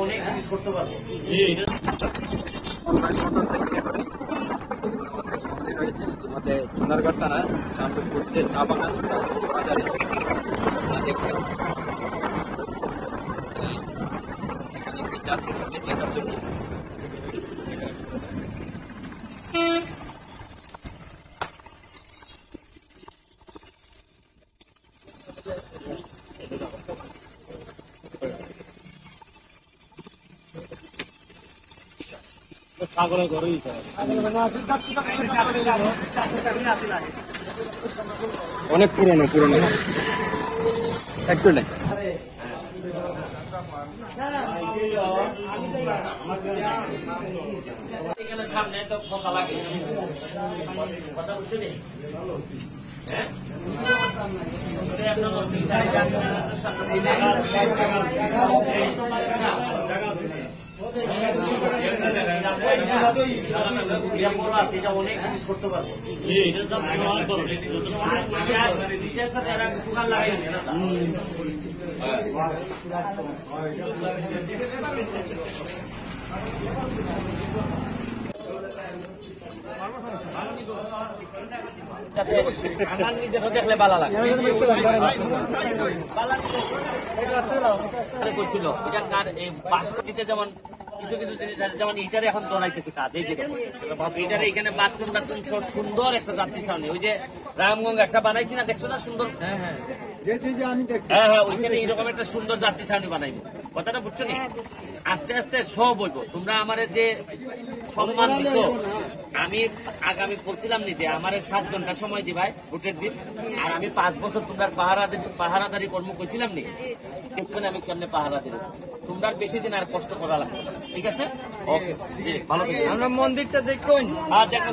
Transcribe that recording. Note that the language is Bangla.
অনেক জিনিস করতে পারবো। চুনারগড় থানা চাঁদপুর যে চা বাগান বাজারে দেখছেন যাত্রী সাথে দেখার জন্য ছাগলের ঘরেই অনেক পুরনো একটু নেই সামনে তো ফসা লাগে কথা বুঝতে নেই। হ্যাঁ অনেক জিনিস করতে পারবো। দেখলে বালা লাগে যেমন কিছু কিছু জিনিস আছে, যেমন ইটারে এখন দৌড়াইতেছে কাজ। এই যে ইটারে এখানে বাথরুম টাথরুম সুন্দর একটা যাত্রী সামনে ওই যে রামগঞ্জ একটা বানাইছি না, দেখছো না সুন্দর? হ্যাঁ হ্যাঁ ওইখানে এইরকম একটা সুন্দর যাত্রী সামনে বানাইবো। কথাটা বুঝছো নি? আস্তে আস্তে সব বলবো। তোমরা আমারে যে সম্মান দিছো, আমি আগামী বলছিলাম নি যে আমারে 7 ঘন্টা সময় দিবাই ভোটের দিন, আর আমি 5 বছর তোমরা পাহারাদারি কর্ম কইছিলাম নি, দেখছেন আমি কেমনে পাহারা দিল। তোমরা বেশি দিন আর কষ্ট করা লাগবে, ঠিক আছে? ওকে, ভালো থাকবেন। আমরা মন্দিরটা দেখুন। আর দেখা